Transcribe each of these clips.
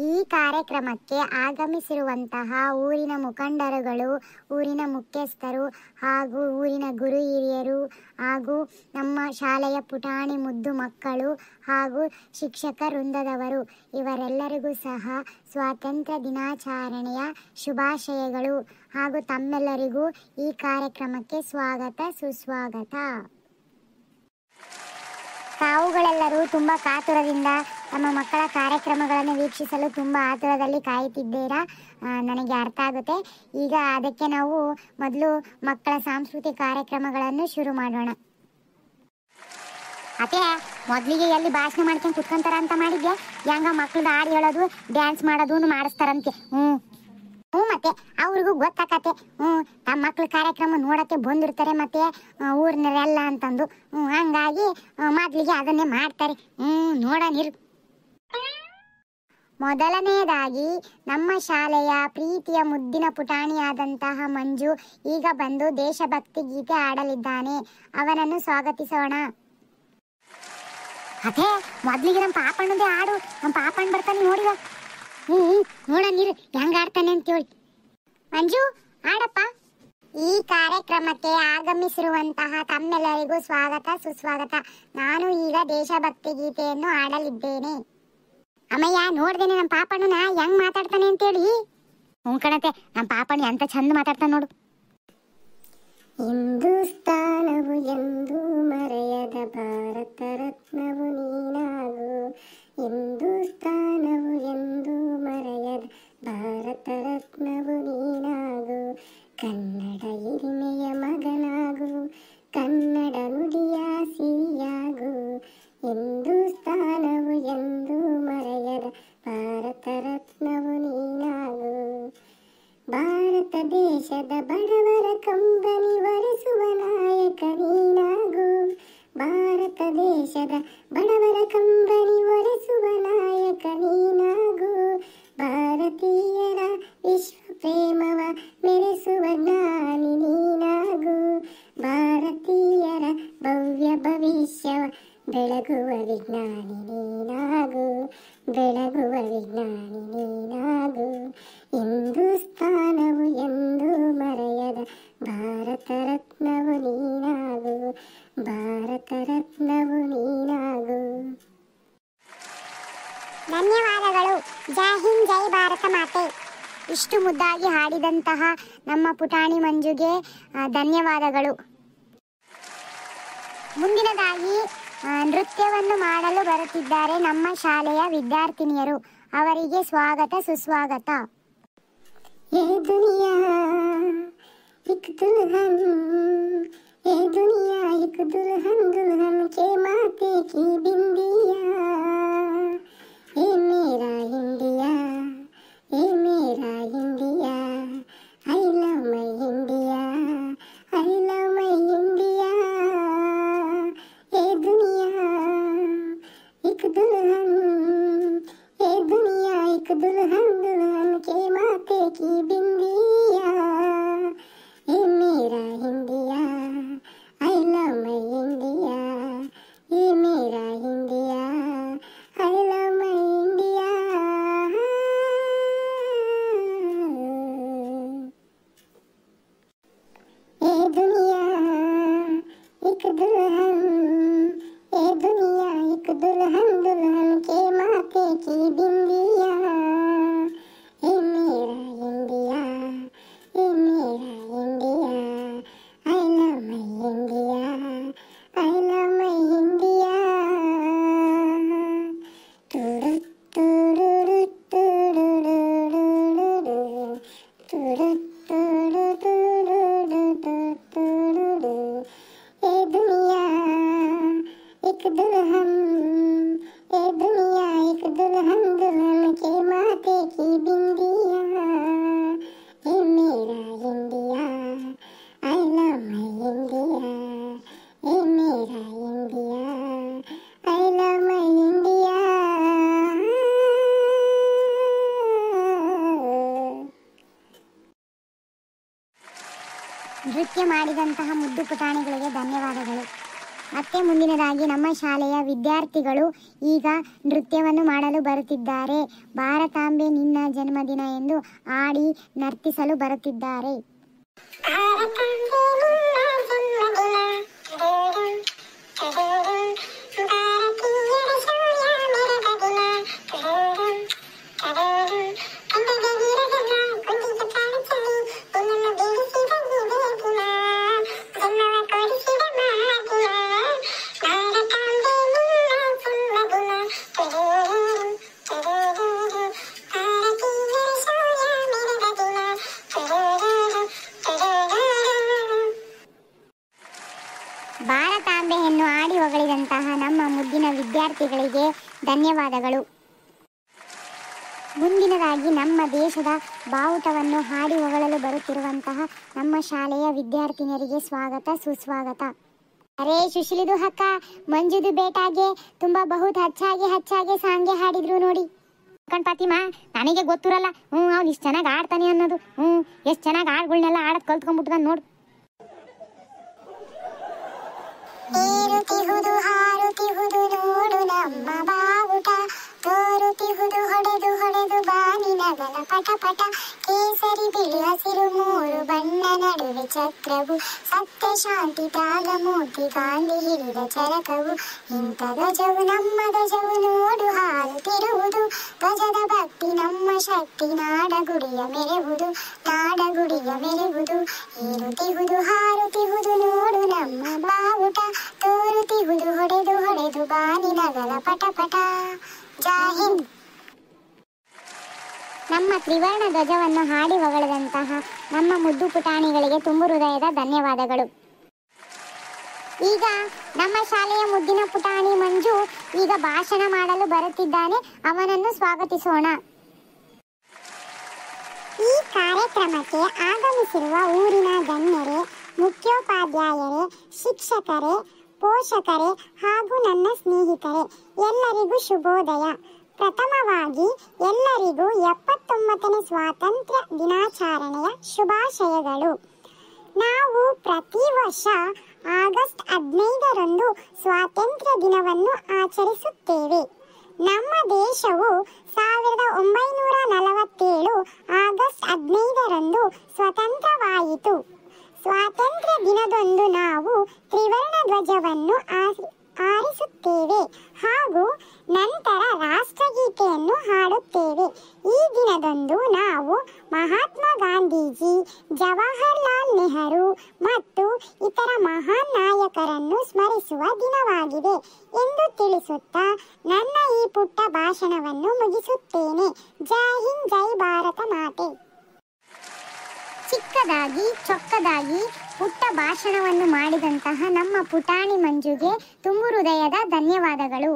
ಈ ಕಾರ್ಯಕ್ರಮಕ್ಕೆ ಆಗಮಿಸಿರುವಂತಹ ಊರಿನ ಮುಖಂಡರುಗಳು, ಊರಿನ ಮುಖ್ಯಸ್ಥರು ಹಾಗೂ ಊರಿನ ಗುರು ಹಿರಿಯರು ಹಾಗೂ ನಮ್ಮ ಶಾಲೆಯ ಪುಟಾಣಿ ಮುದ್ದು ಮಕ್ಕಳು ಹಾಗೂ ಶಿಕ್ಷಕ ವೃಂದದವರು ಇವರೆಲ್ಲರಿಗೂ ಸಹ ಸ್ವಾತಂತ್ರ್ಯ ದಿನಾಚರಣೆಯ ಶುಭಾಶಯಗಳು ಹಾಗೂ ತಮ್ಮೆಲ್ಲರಿಗೂ ಈ ಕಾರ್ಯಕ್ರಮಕ್ಕೆ ಸ್ವಾಗತ ಸುಸ್ವಾಗತ. ತಾವುಗಳೆಲ್ಲರೂ ತುಂಬ ಕಾತುರದಿಂದ ನಮ್ಮ ಮಕ್ಕಳ ಕಾರ್ಯಕ್ರಮಗಳನ್ನು ವೀಕ್ಷಿಸಲು ತುಂಬ ಆತುರದಲ್ಲಿ ಕಾಯುತ್ತಿದ್ದೀರಾ, ನನಗೆ ಅರ್ಥ ಆಗುತ್ತೆ. ಈಗ ಅದಕ್ಕೆ ನಾವು ಮೊದಲು ಮಕ್ಕಳ ಸಾಂಸ್ಕೃತಿಕ ಕಾರ್ಯಕ್ರಮಗಳನ್ನು ಶುರು ಮಾಡೋಣ. ಅತ್ತೆ, ಮೊದಲಿಗೆ ಎಲ್ಲಿ ಭಾಷಣ ಮಾಡ್ಕೊಂಡು ಕುತ್ಕೊಂತಾರ ಅಂತ ಮಾಡಿದ್ಯಾ? ಹೆಂಗ ಮಕ್ಳದ್ದು ಹಾಡು ಹೇಳೋದು, ಡ್ಯಾನ್ಸ್ ಮಾಡೋದು ಮಾಡಿಸ್ತಾರಂತೆ. ಮತ್ತೆ ಅವ್ರಿಗೂ ಗೊತ್ತಾಕತ್ತೆ. ತಮ್ಮ ಮಕ್ಳ ಕಾರ್ಯಕ್ರಮ ನೋಡಕ್ಕೆ ಬಂದಿರ್ತಾರೆ ಮತ್ತೆ ಊರಿನರೆಲ್ಲ ಅಂತಂದು. ಹಂಗಾಗಿ ಮೊದಲಿಗೆ ಅದನ್ನೇ ಮಾಡ್ತಾರೆ. ನೋಡೋಣಿರು. ಮೊದಲನೆಯದಾಗಿ ನಮ್ಮ ಶಾಲೆಯ ಪ್ರೀತಿಯ ಮುದ್ದಿನ ಪುಟಾಣಿಯಾದಂತಹ ಮಂಜು ಈಗ ಬಂದು ದೇಶಭಕ್ತಿ ಗೀತೆ ಹಾಡಲಿದ್ದಾನೆ. ಅವನನ್ನು ಸ್ವಾಗತಿಸೋಣ. ಅದೇ ಮೊದಲಿಗೆ ನಮ್ಮ ಪಾಪಣ್ಣದೇ ಹಾಡು. ನಮ್ಮ ಪಾಪಣ್ಣ ಬರ್ತಾನೆ ನೋಡಿವ. ನೋಡೋಣಿರು ಹೆಂಗ ಆಡ್ತಾನೆ ಅಂತೇಳಿ. ಮಂಜು ಆಡಪ್ಪ. ಈ ಕಾರ್ಯಕ್ರಮಕ್ಕೆ ಆಗಮಿಸಿರುವಂತಹ ತಮ್ಮೆಲ್ಲರಿಗೂ ಸ್ವಾಗತ ಸುಸ್ವಾಗತ. ನಾನು ಈಗ ದೇಶಭಕ್ತಿ ಗೀತೆಯನ್ನು ಹಾಡಲಿದ್ದೇನೆ. ಅಮ್ಮಯ್ಯ, ನೋಡ್ದೇನೆ ನಮ್ಮ ಪಾಪಣ್ಣನ ಹೆಂಗ್ ಮಾತಾಡ್ತಾನೆ ಅಂತೇಳಿ. ಕಣತೆ, ನಮ್ಮ ಪಾಪಣ್ಣ ಎಂತ ಚಂದ ಮಾತಾಡ್ತಾನೆ ನೋಡು. ಹಿಂದೂಸ್ತಾನವು ಎಂದು ಮರೆಯದ ಭಾರತ ರತ್ನವು ನೀನಾಗು. ಹಿಂದೂಸ್ತಾನವು ಎಂದು ಮರೆಯದ ಭಾರತ ರತ್ನವು ನೀನಾಗು. ಕನ್ನಡ ಹಿರಿಮೆಯ ಮಗನಾಗು, ಕನ್ನಡ ನುಡಿಯ ಸಿರಿಯಾಗು. ಹಿಂದೂಸ್ತಾನವು ಎಂದು ಮರೆಯದ ಭಾರತ ರತ್ನವು ನೀನಾಗು. ಭಾರತ ದೇಶದ ಬಡವರ ಕಂಬನಿ ಒರೆಸುವ ನಾಯಕ ನೀನಾಗು. ಭಾರತ ದೇಶದ ಬಡವರ ಕಂಬನಿ ಒರೆಸುವ ನಾಯಕ ನೀನಾಗು. ಭಾರತೀಯರ ವಿಶ್ವ ಪ್ರೇಮವ ಮೆರೆಸುವ ಜ್ಞಾನಿ ನೀನಾಗು. ಭಾರತೀಯರ ಭವ್ಯ ಭವಿಷ್ಯವ ಬೆಳಗುವ ವಿಜ್ಞಾನಿ ನೀನಾಗು. ಬೆಳಗುವ ವಿಜ್ಞಾನಿ ನೀನಾಗು. ಹಿಂದೂಸ್ತಾನವು ಎಂದು ಮರೆಯದ ಭಾರತ ರತ್ನವು ನೀನಾಗು. ಭಾರತ ರತ್ನವು ನೀನಾಗು. ಧನ್ಯವಾದಗಳು. ಜೈ ಹಿಂದ್, ಜೈ ಭಾರತ ಮಾತೆ. ಇಷ್ಟು ಮುದ್ದಾಗಿ ಹಾಡಿದಂತಹ ನಮ್ಮ ಪುಟಾಣಿ ಮಂಜುಗೆ ಧನ್ಯವಾದಗಳು. ಮುಂದಿನದಾಗಿ ನೃತ್ಯವನ್ನು ಮಾಡಲು ಬರುತ್ತಿದ್ದಾರೆ ನಮ್ಮ ಶಾಲೆಯ ವಿದ್ಯಾರ್ಥಿನಿಯರು. ಅವರಿಗೆ ಸ್ವಾಗತ ಸುಸ್ವಾಗತ. ಏ ದುನಿಯಾ ಇಕ್ ದುಲ್ಹನ್, ಏ ದುನಿಯಾ ಇಕ್ ದುಲ್ಹನ್, ದುಲ್ಹನ್ ಕೆ ಮಾತೆ ಕಿ ಬಿಂದಿಯಾ. ಏ ಮೇರಾ ಇಂಡಿಯಾ, ಏ ಮೇರಾ India, I love my India, I love my India. ಏ ದುನಿಯಾ ಇಕ್ ದುಲ್ಹನ್, ಏ ದುನಿಯಾ ಇಕ್ ದುಲ್ಹನ್, ದುಲ್ಹನ್ ಕೆ ಮಾತೆ ಕಿ ಬಿಂದಿಯಾ. ಏ ಮೇರಾ India, I love my India, ಏ ಮೇರಾ India, I love my India. ಏ ದುನಿಯಾ ಇಕ್ ದುಲ್ಹನ್, ಏ ದುನಿಯಾ ಇಕ್ ದುಲ್ಹನ್, ದುಲ್ಹನ್ ಕೆ ಮಾತೆ ಕಿ ಬಿಂದಿಯಾ. ಏ ಮೇರಾ ಇಂಡಿಯಾ, ಏ ಮೇರಾ India, I love my India, I love my India. ತುಡು ತುಡು ತುಡು ತುಡು ತುಡು ತುಡು ತುಡು. ಏ ದುನಿಯಾ ಇಕ್ ದುಲ್ಹನ್, ಏ ದುನಿಯಾ ಇಕ್ ದುಲ್ಹನ್, ದುಲ್ಹನ್ ಕೆ ಮಾತೆ ಕಿ ಬಿಂದಿಯಾ. ಏ ಮೇರಾ India, I love my India, ಏ ಮೇರಾ India, I love my India. ನೃತ್ಯ ಮಾಡಿದಂತಹ ಮುದ್ದು ಪುಟಾಣಿಗಳಿಗೆ ಧನ್ಯವಾದಗಳು. ಮತ್ತೆ ಮುಂದಿನದಾಗಿ ನಮ್ಮ ಶಾಲೆಯ ವಿದ್ಯಾರ್ಥಿಗಳು ಈಗ ನೃತ್ಯವನ್ನು ಮಾಡಲು ಬರುತ್ತಿದ್ದಾರೆ. ಭಾರತಾಂಬೆ ನಿನ್ನ ಜನ್ಮದಿನ ಎಂದು ಹಾಡಿ ನರ್ತಿಸಲು ಬರುತ್ತಿದ್ದಾರೆ. ಭಾರತಾಂಬೆಯನ್ನು ಹಾಡಿ ಹೊಗಳಿದಂತಹ ನಮ್ಮ ಮುದ್ದಿನ ವಿದ್ಯಾರ್ಥಿಗಳಿಗೆ ಧನ್ಯವಾದಗಳು. ಮುಂದಿನದಾಗಿ ನಮ್ಮ ದೇಶದ ಬಾವುಟವನ್ನು ಹಾಡಿ ಹೊಗಳಲು ಬರುತ್ತಿರುವಂತಹ ನಮ್ಮ ಶಾಲೆಯ ವಿದ್ಯಾರ್ಥಿನಿಯರಿಗೆ ಸ್ವಾಗತ ಸುಸ್ವಾಗತ. ಅರೇ ಸುಶೀಲಿದು ಅಕ್ಕ ಮಂಜುದು ಬೇಟಾಗೆ ತುಂಬಾ ಬಹುತ್ ಹಚ್ಚಾಗೆ ಸಾಂಗೆ ಹಾಡಿದ್ರು ನೋಡಿ. ಫಾತಿಮಾ ನನಗೆ ಗೊತ್ತಿರಲ್ಲ ಅವ್ನು ಇಷ್ಟು ಚೆನ್ನಾಗಿ ಆಡ್ತಾನೆ ಅನ್ನೋದು. ಎಷ್ಟು ಚೆನ್ನಾಗಿ ಹಾಡುಗಳನ್ನೆಲ್ಲ ಆಡೋದು ಕಲ್ತ್ಕೊಂಡ್ಬಿಟ್ಟ ನೋಡು. ಏರುತ್ತಿಹುದು ಹಾರುತ್ತಿಹುದು ನೋಡು ನಮ್ಮ ಬಾವುಟ, ತೋರುತ್ತಿಹುದು ಹೊಡೆದು ಹೊಡೆದು ಬಾನಿನಗಲ ಪಟ ಪಟ, ಕೇಸರಿ ಬಿಳಿ ಹಸಿರು ಮೂರು ಬಣ್ಣ ನಡುವೆ ಚಕ್ರವು, ಸತ್ಯ ಶಾಂತಿ ತ್ಯಾಗ ಮೂರ್ತಿ ಗಾಂಧಿ ಹಿಡಿದ ಚರಕವು, ಇಂಥ ಧ್ವಜವು ನಮ್ಮ ಧ್ವಜವು ನೋಡು ಹಾರುತ್ತಿರುವುದು, ಧ್ವಜದ ಭಕ್ತಿ ನಮ್ಮ ಶಕ್ತಿ ನಾಡಗುಡಿಯ ಮೆರೆವುದು, ನಾಡಗುಡಿಯ ಮೆರೆವುದು. ಏರುತ್ತಿಹುದು ಹಾರುತ್ತಿಹುದು ನೋಡು ನಮ್ಮ ಬಾವುಟ, ತೋರುತ್ತಿಹುದು ಹೊಡೆದು ಹೊಡೆದು ಬಾನಿನಗಲ ಪಟ ಪಟ. ಜೈ ಹಿಂದ್. ನಮ್ಮ ತ್ರಿವರ್ಣ ಧ್ವಜವನ್ನು ಹಾಡಿ ಹೊಗಳಿದಂತಹ ನಮ್ಮ ಮುದ್ದು ಪುಟಾಣಿಗಳಿಗೆ ತುಂಬು ಹೃದಯದ ಧನ್ಯವಾದಗಳು. ಈಗ ನಮ್ಮ ಶಾಲೆಯ ಮುದ್ದಿನ ಪುಟಾಣಿ ಮಂಜು ಈಗ ಭಾಷಣ ಮಾಡಲು ಬರುತ್ತಿದ್ದಾನೆ. ಅವನನ್ನು ಸ್ವಾಗತಿಸೋಣ. ಈ ಕಾರ್ಯಕ್ರಮಕ್ಕೆ ಆಗಮಿಸಿರುವ ಊರಿನ ಗಣ್ಯರೇ, ಮುಖ್ಯೋಪಾಧ್ಯಾಯರೇ, ಶಿಕ್ಷಕರೇ, ಪೋಷಕರೇ ಹಾಗೂ ನನ್ನ ಸ್ನೇಹಿತರೆ ಎಲ್ಲರಿಗೂ ಶುಭೋದಯ. ಪ್ರಥಮವಾಗಿ ಎಲ್ಲರಿಗೂ 79ನೇ ಸ್ವಾತಂತ್ರ್ಯ ದಿನಾಚರಣೆಯ ಶುಭಾಶಯಗಳು. ನಾವು ಪ್ರತಿ ವರ್ಷ ಆಗಸ್ಟ್ 15ರಂದು ಸ್ವಾತಂತ್ರ್ಯ ದಿನವನ್ನು ಆಚರಿಸುತ್ತೇವೆ. ನಮ್ಮ ದೇಶವು 1947 ಆಗಸ್ಟ್ 15ರಂದು ಸ್ವತಂತ್ರವಾಯಿತು. ಸ್ವಾತಂತ್ರ್ಯ ದಿನದಂದು ನಾವು ತ್ರಿವರ್ಣ ಧ್ವಜವನ್ನು ಆರಿಸುತ್ತೇವೆ ಹಾಗೂ ನಂತರ ರಾಷ್ಟ್ರಗೀತೆಯನ್ನು ಹಾಡುತ್ತೇವೆ. ಈ ದಿನದಂದು ನಾವು ಮಹಾತ್ಮ ಗಾಂಧೀಜಿ, ಜವಾಹರ್ಲಾಲ್ ನೆಹರು ಮತ್ತು ಇತರ ಮಹಾನ್ ನಾಯಕರನ್ನು ಸ್ಮರಿಸುವ ದಿನವಾಗಿದೆ ಎಂದು ತಿಳಿಸುತ್ತಾ ನನ್ನ ಈ ಪುಟ್ಟ ಭಾಷಣವನ್ನು ಮುಗಿಸುತ್ತೇನೆ. ಜೈ ಹಿಂದ್, ಜೈ ಭಾರತ ಮಾತೆ. ಚಿಕ್ಕದಾಗಿ ಚೊಕ್ಕದಾಗಿ ಪುಟ್ಟ ಭಾಷಣವನ್ನು ಮಾಡಿದಂತಹ ನಮ್ಮ ಪುಟಾಣಿ ಮಂಜುಗೆ ತುಂಬು ಹೃದಯದ ಧನ್ಯವಾದಗಳು.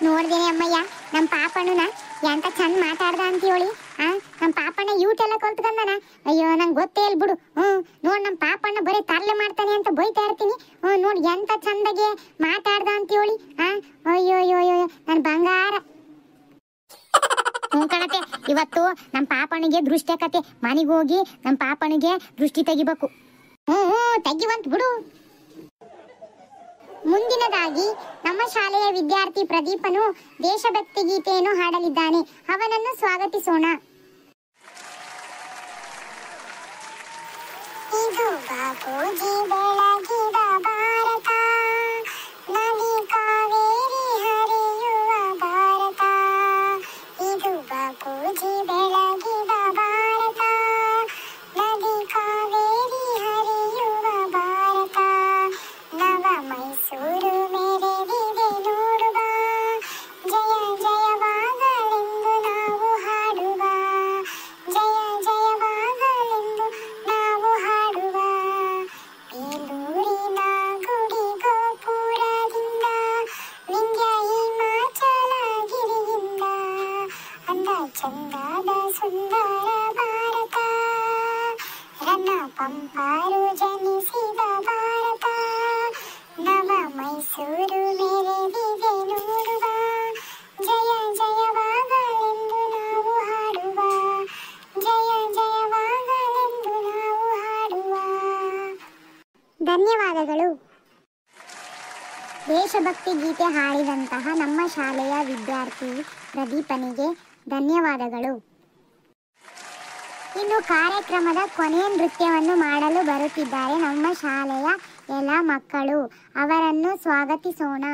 ನೋಡ್ದೇನೆ ಅಮ್ಮಯ್ಯ ನಮ್ಮ ಪಾಪಣ್ಣನ ಎಂತ ಚಂದ ಮಾತಾಡ್ದ ಅಂತ ಹೇಳಿ. ನಮ್ಮ ಪಾಪಣ್ಣ ಯೂಟೆಲ್ಲ ಕಲ್ತ್ಕೊಂಡನ. ಅಯ್ಯೋ ನಂಗೆ ಗೊತ್ತೇ ಇಲ್ಲ ಬಿಡು. ನೋಡ್ ನಮ್ಮ ಪಾಪಣ್ಣ ಬರೀ ತರ್ಲೆ ಮಾಡ್ತಾನೆ ಅಂತ ಬೈತಾ ಇರ್ತೀನಿ. ನೋಡಿ ಎಂತ ಚಂದಗೆ ಮಾತಾಡ್ದ ಅಂತ ಹೇಳಿ. ಅಯ್ಯೋ ಅಯ್ಯೋ ಅಯ್ಯೋ ನನ್ನ ಬಂಗಾರ. ಕಣತೆ ಇವತ್ತು ನಮ್ಮ ಪಾಪನಿಗೆ ದೃಷ್ಟಿ ಕತೆ. ಮನೆಗೆ ಹೋಗಿ ನಮ್ಮ ಪಾಪನಿಗೆ ದೃಷ್ಟಿ ತೆಗಿಬೇಕು. ತೆಗಿವಂತ ಬಿಡು. ಮುಂದಿನದಾಗಿ ನಮ್ಮ ಶಾಲೆಯ ವಿದ್ಯಾರ್ಥಿ ಪ್ರದೀಪನು ದೇಶಭಕ್ತಿ ಗೀತೆಯನ್ನು ಹಾಡಲಿದ್ದಾನೆ. ಅವನನ್ನು ಸ್ವಾಗತಿಸೋಣ. ಇದು ಬಾಪೂಜಿ ಬೆಳಗಿದ ಭಾರತ, ನದಿ ಕಾವೇರಿ ಹರಿಯುವ ಭಾರತ. ಇದು ಬಾಪೂಜಿ ಬೆಳಗಿದ ಭಾರತ, ನದಿ ಕಾವೇರಿ ಹರಿಯುವ ಭಾರತ. ನವ ಮೈಸೂರು ಮೆರೆದಿದೆ ನೋಡುವ, ಜಯ ಜಯವಾಗಲೆಂದು ನಾವು ಹಾಡುವ, ಜಯ ಜಯವಾಗಲೆಂದು ನಾವು ಹಾಡುವ. ಬೇಲೂರಿನ ಗುಡಿ ಗೋಪುರದಿಂದ, ವಿಂಧ್ಯ ಹಿಮಾಚಲಗಿರಿಯಿಂದ, ಅಂದ ಚಂದದ ಸುಂದರ ಭಾರತ, ರನ್ನ ಪಂಪಾರು ಜನಿಸಿದ ಭಾರತ. ನವ ಮೈಸೂರು ಮೆರೆದಿದೆ ನೋಡುವ, ಜಯ ಜಯವಾಗಲೆಂದು ನಾವು ಹಾಡುವ, ಜಯ ಜಯವಾಗಲೆಂದು ನಾವು ಹಾಡುವ. ಧನ್ಯವಾದಗಳು. ದೇಶಭಕ್ತಿ ಗೀತೆ ಹಾಡಿದಂತಹ ನಮ್ಮ ಶಾಲೆಯ ವಿದ್ಯಾರ್ಥಿ ಪ್ರದೀಪನಿಗೆ ಧನ್ಯವಾದಗಳು. ಇನ್ನು ಕಾರ್ಯಕ್ರಮದ ಕೊನೆಯ ನೃತ್ಯವನ್ನು ಮಾಡಲು ಬರುತ್ತಿದ್ದಾರೆ ನಮ್ಮ ಶಾಲೆಯ ಎಲ್ಲ ಮಕ್ಕಳು. ಅವರನ್ನು ಸ್ವಾಗತಿಸೋಣ.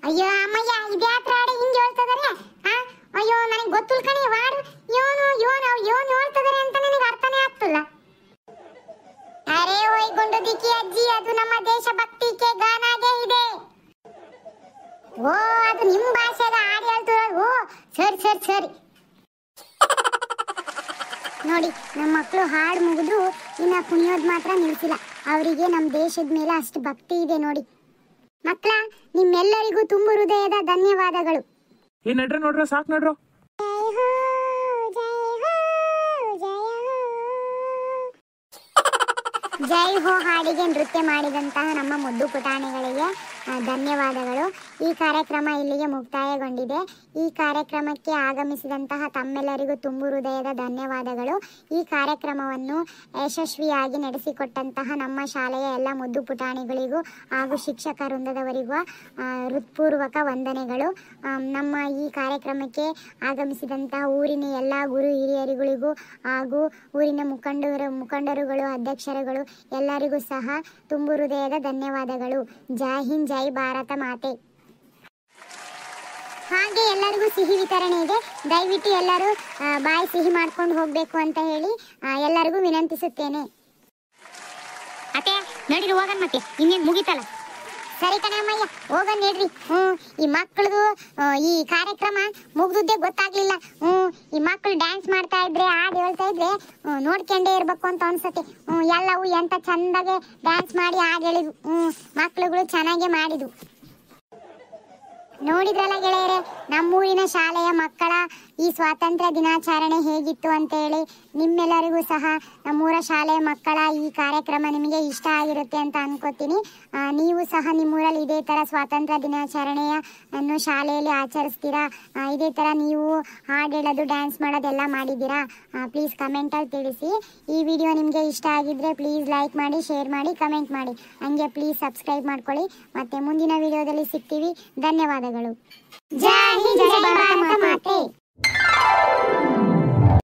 ಅಯ್ಯೋ ಅಮ್ಮಯ್ಯ, ಇದ್ಯಾತ್ರ ಹಾಡು ಹಿಂಗೆ ಹೇಳ್ತದಾರೆ? ಅಯ್ಯೋ ನನಗೆ ಗೊತ್ತಿಲ್ಲ ಕಣೆ ವಾಡು. ಯೋನು ಹೇಳ್ತದಾರೆ ಅಂತ ನನಗೆ ಅರ್ಥನೇ ಆಗ್ತಿಲ್ಲ. ಅರೆ ಓಯ್ ಗುಂಡು ದಿಕ್ಕಿ ಅಜ್ಜಿ, ಅದು ನಮ್ಮ ದೇಶಭಕ್ತಿಗೆ ಗಾನಾಗೆ ಇದೆ. ಓ, ಅದು ನಿಮ್ಮ ಭಾಷೆದ ಹಾಡು ಹೇಳ್ತಿರೋದು. ಓ ಸರಿ ನೋಡಿ, ನಮ್ಮ ಮಕ್ಕಳು ಹಾಡು ಮುಗಿದ್ರು ಇನ್ನ ಕುಣಿಯೋದು ಮಾತ್ರ ನಿಲ್ಸಿಲ್ಲ. ಅವರಿಗೆ ನಮ್ಮ ದೇಶದ ಮೇಲೆ ಅಷ್ಟು ಭಕ್ತಿ ಇದೆ ನೋಡಿ. ಮಕ್ಕಳ, ನಿಮ್ಮೆಲ್ಲರಿಗೂ ತುಂಬು ಹೃದಯದ ಧನ್ಯವಾದಗಳು. ನೋಡ್ರ ಸಾಕ್ ನೋಡ್ರ. ಜೈ ಹೋ ಹಾಡಿಗೆ ನೃತ್ಯ ಮಾಡಿದಂತಹ ನಮ್ಮ ಮುದ್ದು ಪುಟಾಣಿಗಳಿಗೆ ಧನ್ಯವಾದಗಳು. ಈ ಕಾರ್ಯಕ್ರಮ ಇಲ್ಲಿಗೆ ಮುಕ್ತಾಯಗೊಂಡಿದೆ. ಈ ಕಾರ್ಯಕ್ರಮಕ್ಕೆ ಆಗಮಿಸಿದಂತಹ ತಮ್ಮೆಲ್ಲರಿಗೂ ತುಂಬು ಹೃದಯದ ಧನ್ಯವಾದಗಳು. ಈ ಕಾರ್ಯಕ್ರಮವನ್ನು ಯಶಸ್ವಿಯಾಗಿ ನಡೆಸಿಕೊಟ್ಟಂತಹ ನಮ್ಮ ಶಾಲೆಯ ಎಲ್ಲ ಮುದ್ದು ಪುಟಾಣಿಗಳಿಗೂ ಹಾಗೂ ಶಿಕ್ಷಕ ವೃಂದದವರಿಗೂ ಹೃತ್ಪೂರ್ವಕ ವಂದನೆಗಳು. ನಮ್ಮ ಈ ಕಾರ್ಯಕ್ರಮಕ್ಕೆ ಆಗಮಿಸಿದಂತಹ ಊರಿನ ಎಲ್ಲ ಗುರು ಹಿರಿಯರಿಗಳಿಗೂ ಹಾಗೂ ಊರಿನ ಮುಖಂಡರುಗಳು, ಅಧ್ಯಕ್ಷರುಗಳು ಎಲ್ಲರಿಗೂ ಸಹ ತುಂಬು ಹೃದಯದ ಧನ್ಯವಾದಗಳು. ಜೈ ಹಿಂದ್, ಜೈ ಭಾರತ ಮಾತೆ. ಹಾಗೆ ಎಲ್ಲರಿಗೂ ಸಿಹಿ ವಿತರಣೆ ಇದೆ. ದಯವಿಟ್ಟು ಎಲ್ಲರೂ ಬಾಯಿ ಸಿಹಿ ಮಾಡ್ಕೊಂಡು ಹೋಗಬೇಕು ಅಂತ ಹೇಳಿ ಎಲ್ಲರಿಗೂ ವಿನಂತಿಸುತ್ತೇನೆ. ಅತ್ತೆ ನಡೀರಿ ಹೋಗಣ, ಮತ್ತೆ ಇನ್ನೇನು ಮುಗಿತಲ್ಲ. ಸರಿ ಕಣಮ್ಮಯ್ಯ, ಹೋಗೋಣ ನಡ್ರಿ. ಈ ಮಕ್ಕಳದು ಈ ಕಾರ್ಯಕ್ರಮ ಮುಗ್ದುದ್ದೇ ಗೊತ್ತಾಗ್ಲಿಲ್ಲ. ಈ ಮಕ್ಕಳು ಡ್ಯಾನ್ಸ್ ಮಾಡ್ತಾ ಇದ್ರೆ, ಹಾಡು ಹೇಳ್ತಾ ಇದ್ರೆ ನೋಡ್ಕೊಂಡೇ ಇರ್ಬೇಕು ಅಂತ ಅನ್ಸತ್ತೆ. ಎಲ್ಲವೂ ಎಂತ ಚಂದಾಗೆ ಡ್ಯಾನ್ಸ್ ಮಾಡಿ ಹಾಡು ಹೇಳಿದ್ವು. ಮಕ್ಕಳುಗಳು ಚೆನ್ನಾಗೆ ಮಾಡಿದ್ವು. ನೋಡಿದ್ರಲ್ಲ ಗೆಳೆಯರೆ, ನಮ್ಮೂರಿನ ಶಾಲೆಯ ಮಕ್ಕಳ ಈ ಸ್ವಾತಂತ್ರ್ಯ ದಿನಾಚರಣೆ ಹೇಗಿತ್ತು ಅಂತ ಹೇಳಿ. ನಿಮ್ಮೆಲ್ಲರಿಗೂ ಸಹ ನಮ್ಮೂರ ಶಾಲೆಯ ಮಕ್ಕಳ ಈ ಕಾರ್ಯಕ್ರಮ ನಿಮಗೆ ಇಷ್ಟ ಆಗಿರುತ್ತೆ ಅಂತ ಅನ್ಕೋತೀನಿ. ನೀವು ಸಹ ನಿಮ್ಮೂರಲ್ಲಿ ಇದೇ ಥರ ಸ್ವಾತಂತ್ರ್ಯ ದಿನಾಚರಣೆಯನ್ನು ಶಾಲೆಯಲ್ಲಿ ಆಚರಿಸ್ತೀರಾ? ಇದೇ ಥರ ನೀವು ಹಾಡು ಹೇಳೋದು, ಡ್ಯಾನ್ಸ್ ಮಾಡೋದೆಲ್ಲ ಮಾಡಿದ್ದೀರಾ? ಪ್ಲೀಸ್ ಕಮೆಂಟಲ್ಲಿ ತಿಳಿಸಿ. ಈ ವಿಡಿಯೋ ನಿಮಗೆ ಇಷ್ಟ ಆಗಿದ್ದರೆ ಪ್ಲೀಸ್ ಲೈಕ್ ಮಾಡಿ, ಶೇರ್ ಮಾಡಿ, ಕಮೆಂಟ್ ಮಾಡಿ. ಹಂಗೆ ಪ್ಲೀಸ್ ಸಬ್ಸ್ಕ್ರೈಬ್ ಮಾಡ್ಕೊಳ್ಳಿ. ಮತ್ತೆ ಮುಂದಿನ ವಿಡಿಯೋದಲ್ಲಿ ಸಿಗ್ತೀವಿ. ಧನ್ಯವಾದಗಳು. ಜೈ ಹಿಂದ್, ಜೈ ಭಾರತ ಮಾತೆ.